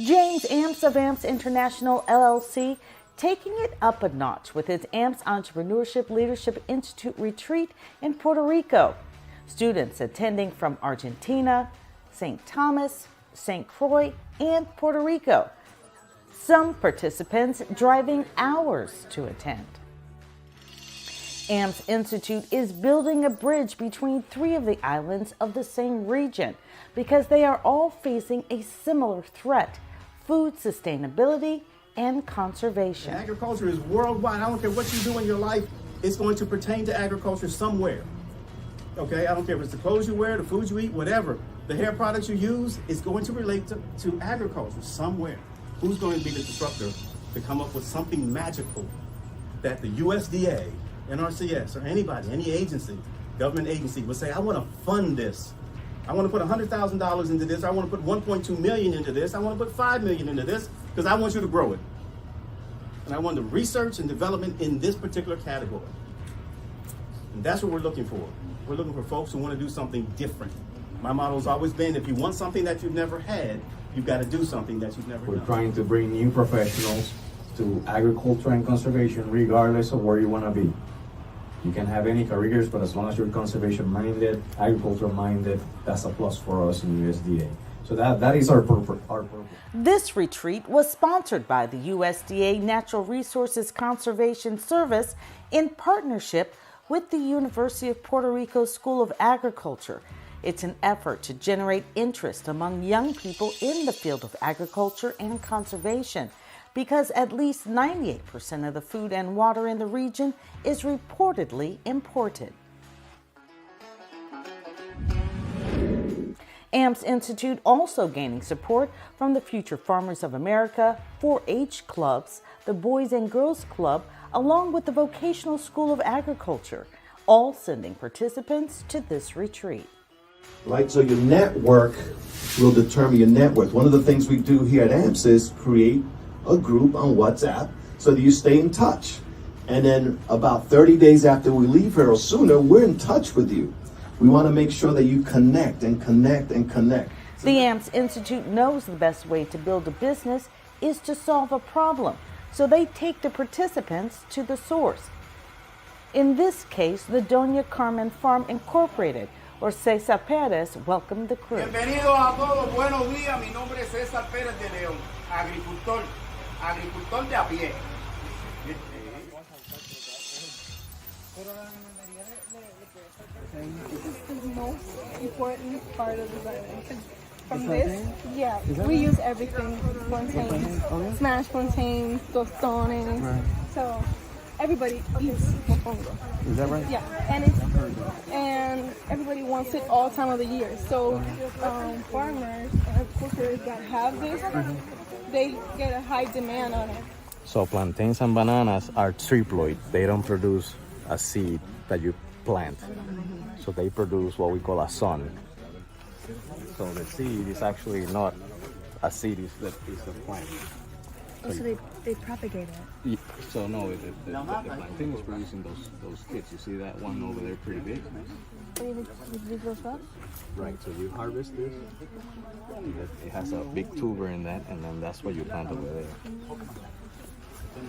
James Amps of Amps International LLC taking it up a notch with his Amps Entrepreneurship Leadership Institute retreat in Puerto Rico. Students attending from Argentina, St. Thomas, St. Croix, and Puerto Rico. Some participants driving hours to attend. Amps Institute is building a bridge between three of the islands of the same region because they are all facing a similar threat: food sustainability and conservation. Agriculture is worldwide. I don't care what you do in your life, it's going to pertain to agriculture somewhere. Okay, I don't care if it's the clothes you wear, the foods you eat, whatever. The hair products you use is going to relate to agriculture somewhere. Who's going to be the disruptor to come up with something magical that the USDA, NRCS, or anybody, any agency, government agency would say, I want to fund this. I want to put $100,000 into this. I want to put 1.2 million into this. I want to put 5 million into this because I want you to grow it. And I want the research and development in this particular category. And that's what we're looking for. We're looking for folks who want to do something different. My motto has always been, if you want something that you've never had, you've got to do something that you've never done. We're trying to bring new professionals to agriculture and conservation regardless of where you want to be. You can have any careers, but as long as you're conservation-minded, agriculture-minded, that's a plus for us in USDA. So that is our purpose. This retreat was sponsored by the USDA Natural Resources Conservation Service in partnership with the University of Puerto Rico School of Agriculture. It's an effort to generate interest among young people in the field of agriculture and conservation, because at least 98% of the food and water in the region is reportedly imported. Amps Institute also gaining support from the Future Farmers of America, 4-H clubs, the Boys and Girls Club, along with the Vocational School of Agriculture, all sending participants to this retreat. Right, so your network will determine your net worth. One of the things we do here at AMPS is create a group on WhatsApp so that you stay in touch. And then about 30 days after we leave here or sooner, we're in touch with you. We want to make sure that you connect and connect and connect. The AMPS Institute knows the best way to build a business is to solve a problem, so they take the participants to the source. In this case, the Doña Carmen Farm Incorporated, or César Pérez, welcomed the crew. Bienvenidos a todos, buenos días. Mi nombre es César Pérez de León, agricultor de a pie. This is the most important part of the island. From this, yeah, we use everything. Plantains, smashed plantains, tostones. Right. So everybody eats mofongo. Is that right? Yeah, and everybody wants it all time of the year. So farmers and cookers that have this, they get a high demand on it. So plantains and bananas are triploid. They don't produce a seed that you plant. So they produce what we call a son. So the seed is actually not a seed, it's the plant. Oh, so they propagate it? So no, the plantain is producing those kits. You see that one over there pretty big? These little stuff? Right, so you harvest this, it has a big tuber in that, and then that's what you plant over there.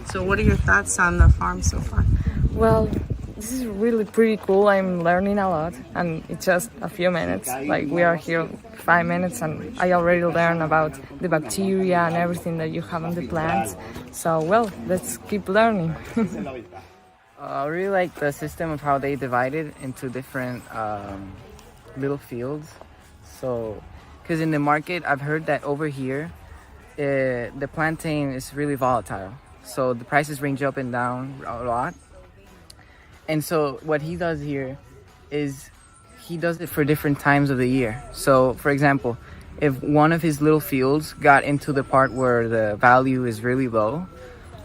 So what are your thoughts on the farm so far? Well, this is really pretty cool. I'm learning a lot, and it's just a few minutes. Like, we are here 5 minutes, and I already learned about the bacteria and everything that you have on the plants. So, well, let's keep learning. I really like the system of how they divide it into different little fields. So, because in the market, I've heard that over here, the plantain is really volatile. So the prices range up and down a lot. And so what he does here is he does it for different times of the year. So, for example, if one of his little fields got into the part where the value is really low,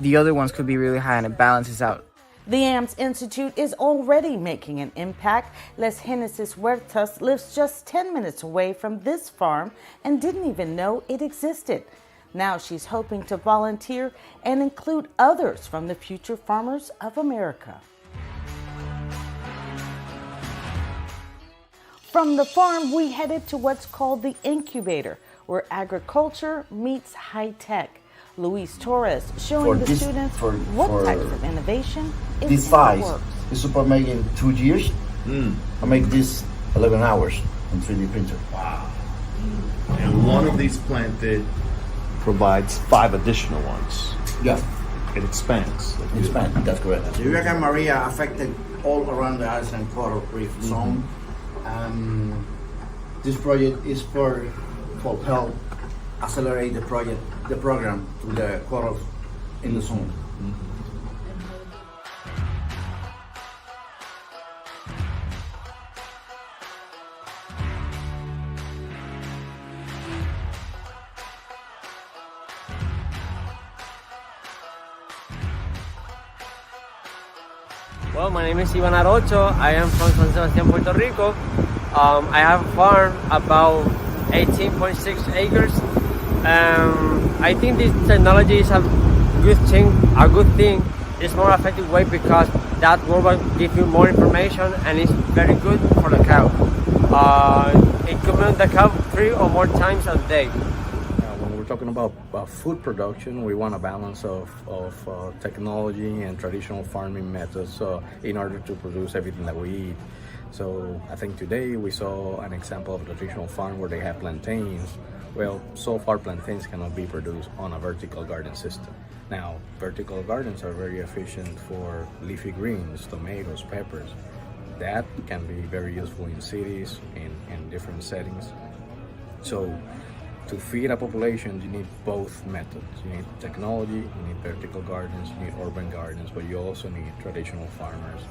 the other ones could be really high, and it balances out. The AMPS Institute is already making an impact. Les Genesis Huertas lives just 10 minutes away from this farm and didn't even know it existed. Now she's hoping to volunteer and include others from the Future Farmers of America. From the farm, we headed to what's called the incubator, where agriculture meets high tech. Luis Torres showing the students what types of innovation is this in size the works. is super made in 2 years. I make this 11 hours in 3D printer. Wow. And one of these planted provides 5 additional ones. Yeah. It expands. It expands, that's correct. The Hurricane Maria affected all around the Island Coral Reef Zone. This project is for help accelerate the program to the corals in the zone. Well, my name is Ivan Arocho. I am from San Sebastián, Puerto Rico. I have a farm about 18.6 acres. I think this technology is a good thing. It's more effective way because that will give you more information and it's very good for the cow. It can milk the cow 3 or more times a day. When we're talking about food production, we want a balance of technology and traditional farming methods in order to produce everything that we eat. So I think today we saw an example of a traditional farm where they have plantains. Well, so far plantains cannot be produced on a vertical garden system. Now, vertical gardens are very efficient for leafy greens, tomatoes, peppers. That can be very useful in cities, in different settings. So to feed a population, you need both methods. You need technology, you need vertical gardens, you need urban gardens, but you also need traditional farmers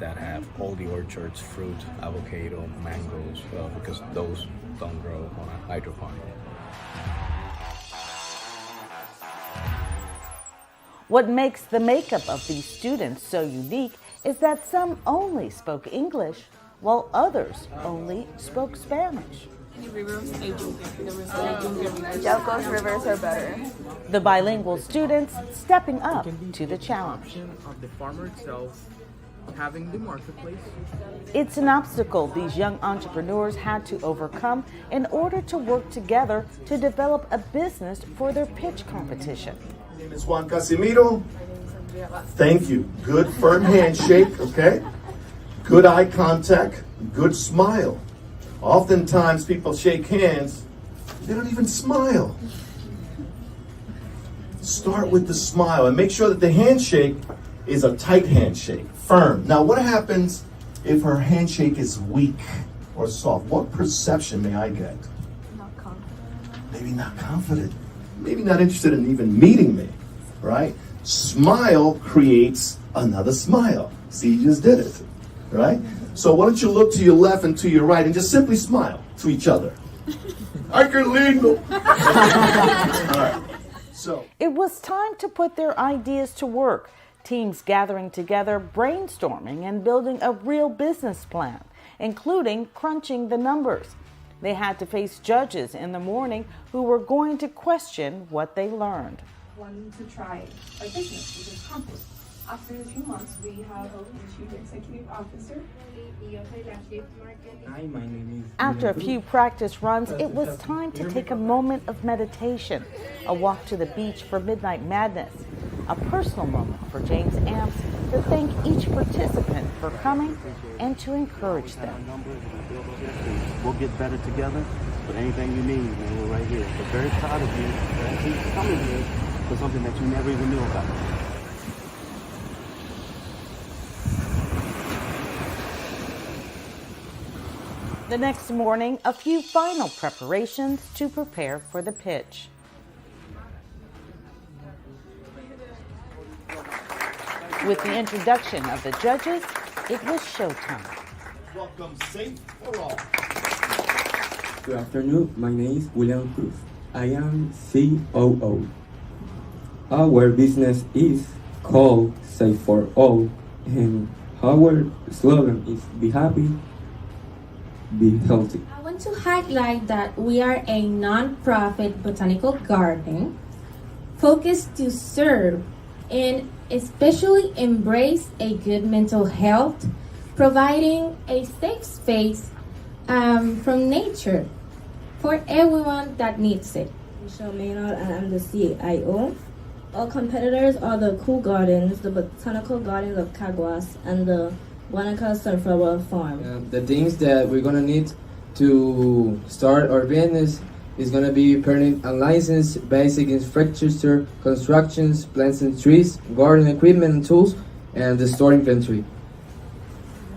that have all the orchards, fruit, avocado, mangoes, because those don't grow on a hydroponic. What makes the makeup of these students so unique is that some only spoke English, while others only spoke Spanish. Yauco's rivers are better. The bilingual students stepping up to the challenge. Of the farmer itself having the marketplace. It's an obstacle these young entrepreneurs had to overcome in order to work together to develop a business for their pitch competition. My name is Juan Casimiro. Thank you. Good firm handshake, okay? Good eye contact, good smile. Oftentimes people shake hands, they don't even smile. Start with the smile and make sure that the handshake is a tight handshake, firm. Now what happens if her handshake is weak or soft? What perception may I get? Not confident. Maybe not confident. Maybe not interested in even meeting me, right? Smile creates another smile. See, you just did it, right? So why don't you look to your left and to your right and just simply smile to each other. Ay, qué lindo. All right. So it was time to put their ideas to work. Teams gathering together, brainstorming, and building a real business plan, including crunching the numbers. They had to face judges in the morning who were going to question what they learned. Wanting to try our business, which is compost. After a few months, we have a chief executive officer. Hi, my name is. After a few practice runs, it was time to take a moment of meditation, a walk to the beach for Midnight Madness, a personal moment for James Amps to thank each participant for coming and to encourage them. We'll get better together, but anything you need, man, we're right here. We're very proud of you for actually coming here for something that you never even knew about. The next morning, a few final preparations to prepare for the pitch. With the introduction of the judges, it was showtime. welcome safe for all. Good afternoon, my name is William Cruz. I am COO. Our business is called Safe for All, and our slogan is Be Happy, Be Healthy. I want to highlight that we are a non-profit botanical garden focused to serve and especially embrace a good mental health, providing a safe space from nature for everyone that needs it. Michelle Maynard, and I'm the CIO. Our competitors are the Cool Gardens, the Botanical Gardens of Caguas, and the Guanaca Sunflower Farm. The things that we're gonna need to start our business is gonna be permit and license, basic infrastructure, constructions, plants and trees, garden equipment and tools, and the store inventory.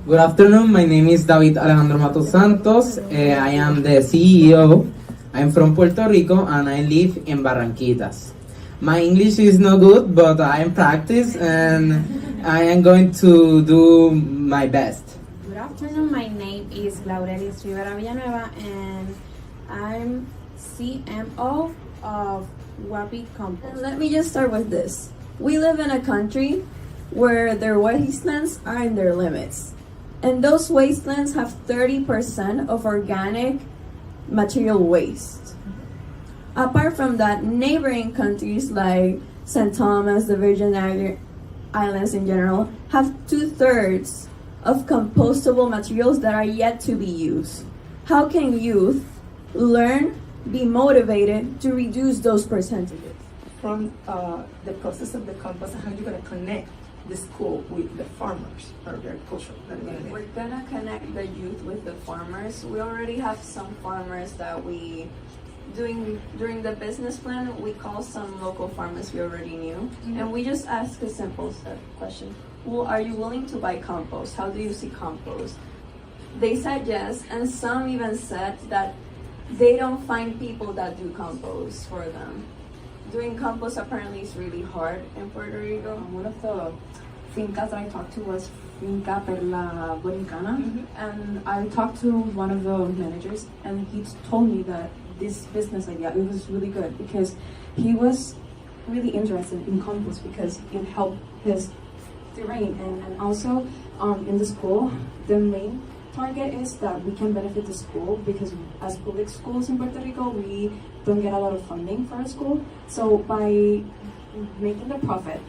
Good afternoon, my name is David Alejandro Matos Santos. I am the CEO. I'm from Puerto Rico and I live in Barranquitas. My English is no good, but I am practice and I am going to do my best. Good afternoon, my name is Laurelis Rivera Villanueva and I'm CMO of Wabi Compost. And let me just start with this. We live in a country where their wastelands are in their limits. And those wastelands have 30% of organic material waste. Apart from that, neighboring countries like St. Thomas, the Virgin Islands in general, have 2/3 of compostable materials that are yet to be used. How can youth learn, be motivated to reduce those percentages? From the process of the compost, how are you going to connect the school with the farmers or the agriculture? We're gonna connect the youth with the farmers. We already have some farmers that during the business plan, we call some local farmers we already knew. And we just ask a simple question. Well, are you willing to buy compost? How do you see compost? They said yes, and some even said that they don't find people that do compost for them. Doing compost apparently is really hard in Puerto Rico. One of the fincas that I talked to was Finca Perla Borincana, and I talked to one of the managers, and he told me that this business idea, it was really good because he was really interested in compost because it helped his terrain, and also in the school, the main target is that we can benefit the school because as public schools in Puerto Rico, we don't get a lot of funding for our school. So by making the profit,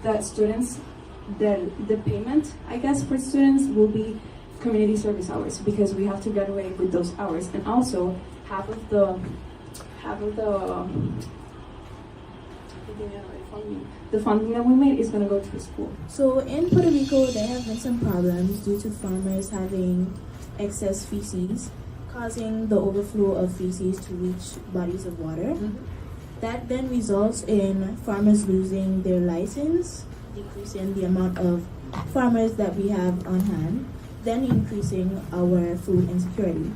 the students, the payment, I guess, for students will be community service hours because we have to get away with those hours, and also half of the funding that we made is going to go to the school. So in Puerto Rico, there have been some problems due to farmers having excess feces, causing the overflow of feces to reach bodies of water. That then results in farmers losing their license, decreasing the amount of farmers that we have on hand, then increasing our food insecurity.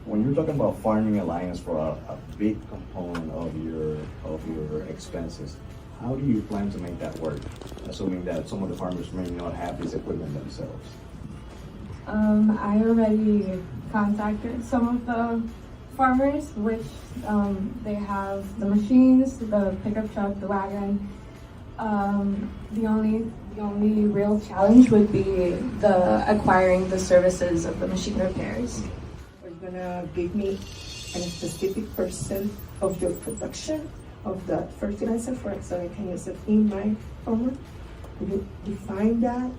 When you're talking about farming alliance for a big component of your expenses, how do you plan to make that work, assuming that some of the farmers may not have this equipment themselves? I already contacted some of the farmers, which they have the machines, the pickup truck, the wagon. The only real challenge would be the acquiring the services of the machine repairs. Are you gonna give me a specific percent of your production of that fertilizer for it so I can use it in my farmer? Could you define that?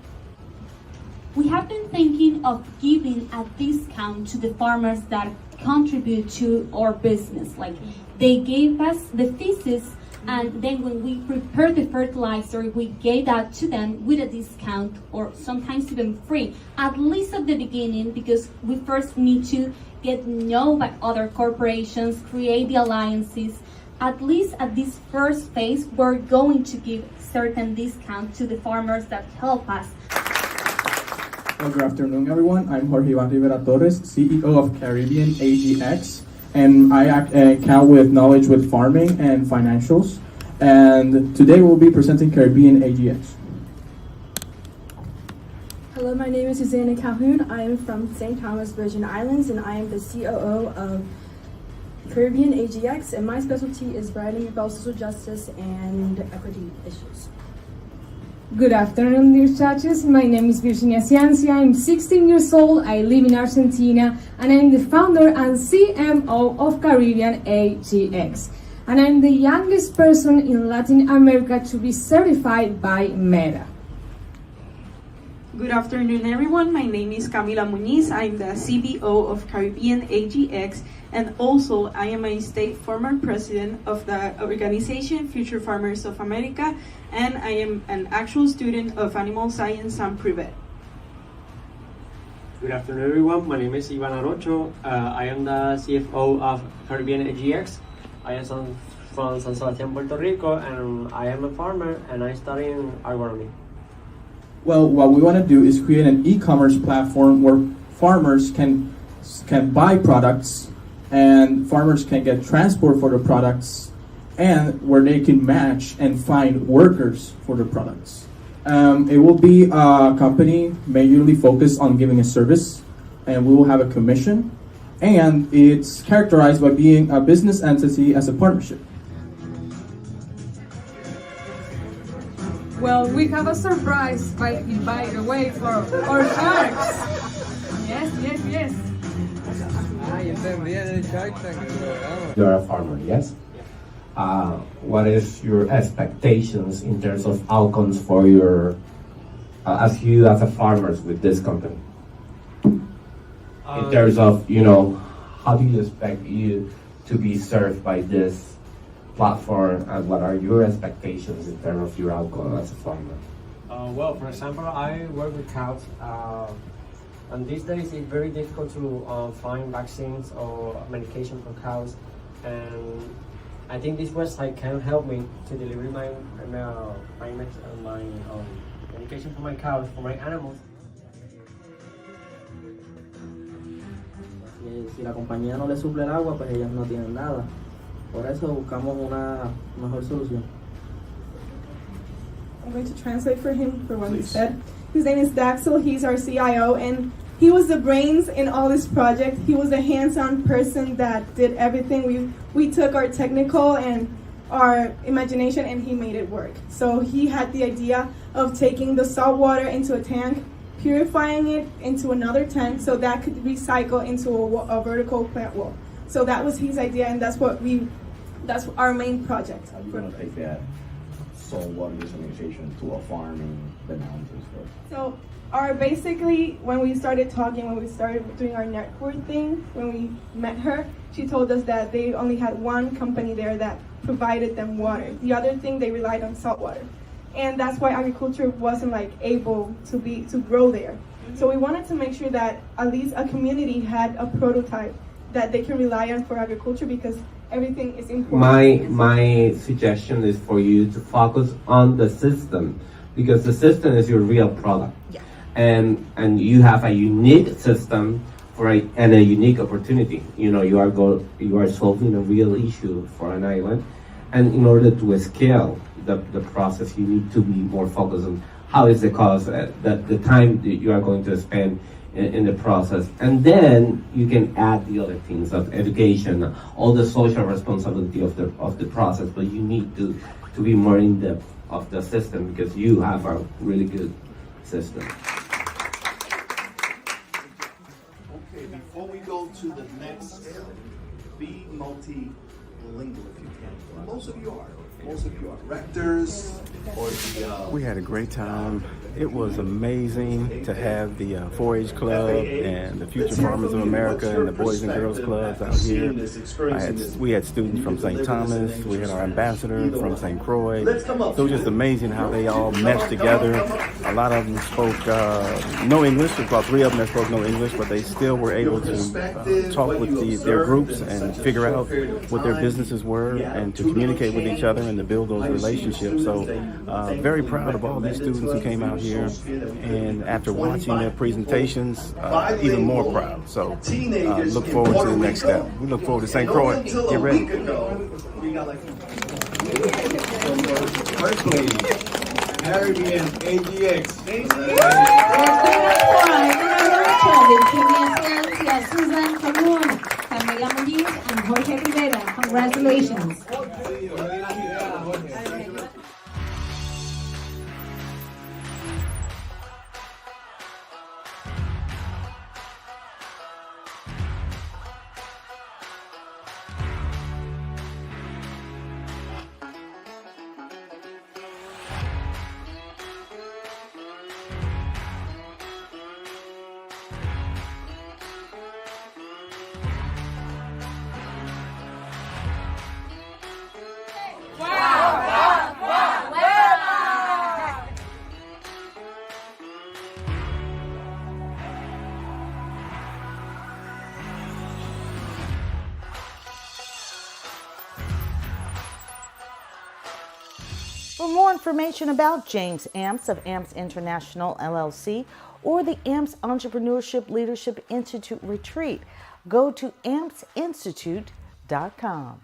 We have been thinking of giving a discount to the farmers that contribute to our business. Like they gave us the feces, and then when we prepare the fertilizer, we gave that to them with a discount or sometimes even free, at least at the beginning, because we first need to get known by other corporations, create the alliances. At least at this first phase, we're going to give certain discount to the farmers that help us. Well, good afternoon, everyone. I'm Jorge Iván Rivera Torres, CEO of Caribbean AGX, and I account with knowledge with farming and financials. And today we'll be presenting Caribbean AGX. Hello, my name is Susanna Calhoun. I am from St. Thomas, Virgin Islands, and I am the COO of Caribbean AGX, and my specialty is writing about social justice and equity issues. Good afternoon, dear judges. My name is Virginia Ciancia. I'm 16 years old. I live in Argentina, and I'm the founder and CMO of Caribbean AGX. And I'm the youngest person in Latin America to be certified by MEDA. Good afternoon, everyone. My name is Camila Muñiz. I'm the CBO of Caribbean AGX, and also I am a state former president of the organization Future Farmers of America, and I am an actual student of animal science and Privet. Good afternoon, everyone. My name is Ivan Arocho. I am the CFO of Caribbean AGX. I am from San Sebastián, Puerto Rico, and I am a farmer, and I study in agronomy. Well, what we want to do is create an e-commerce platform where farmers can buy products and farmers can get transport for the products, and where they can match and find workers for the products. It will be a company majorly focused on giving a service, and we will have a commission, and it's characterized by being a business entity as a partnership. Well, we have a surprise by the way for our sharks. Yes. You're a farmer, yes? What is your expectations in terms of outcomes for your, as you as a farmers with this company? In terms of, how do you expect you to be served by this platform, and what are your expectations in terms of your outcome as a farmer? Well, for example, I work with cows, and these days it's very difficult to find vaccines or medication for cows, and I think this website can help me to deliver my medication for my cows, for my animals. Si la compañía no le suple el agua, pues ellas no tienen nada. Por eso buscamos una mejor solución. I'm going to translate for him for what he said. His name is Daxel. He's our CIO, and he was the brains in all this project. He was a hands-on person that did everything. We took our technical and our imagination, and he made it work. So he had the idea of taking the salt water into a tank, purifying it into another tank so that could recycle into a vertical plant wall. So that was his idea, and that's our main project. How are you going to take that salt water desalination to a farm in the mountains? So basically, when we started talking, when we started doing our network thing, when we met her, she told us that they only had one company there that provided them water. The other thing, they relied on salt water. And that's why agriculture wasn't able to grow there. So we wanted to make sure that at least a community had a prototype that they can rely on for agriculture, because everything is important. My suggestion is for you to focus on the system, because the system is your real product. Yeah. And you have a unique system and a unique opportunity. You are solving a real issue for an island, and in order to scale the process, you need to be more focused on how is the cost, the time that you are going to spend in the process, and then you can add the other things of education, all the social responsibility of the process. But you need to be more in depth of the system, because you have a really good system. Okay, before we go to the next, be multilingual if you can. Most of you are rectors or the. We had a great time. It was amazing to have the 4-H Club and the Future Farmers of America and the Boys and Girls Clubs out here. We had students from St. Thomas. We had our ambassador from St. Croix. So it was just amazing how they all meshed together. A lot of them spoke no English. About 3 of them that spoke no English, but they still were able to talk with their groups and figure out what their businesses were and to communicate with each other and to build those relationships. So very proud of all these students who came out here, and after watching their presentations, even more proud. So look forward to the next step. We look forward to St. Croix. Get ready. First lady, Caribbean AGX. Susan Colon, Camila Muñiz, and Jorge Rivera. Congratulations. For more information about James Amps of Amps International LLC or the Amps Entrepreneurship Leadership Institute Retreat, go to ampsinstitute.com.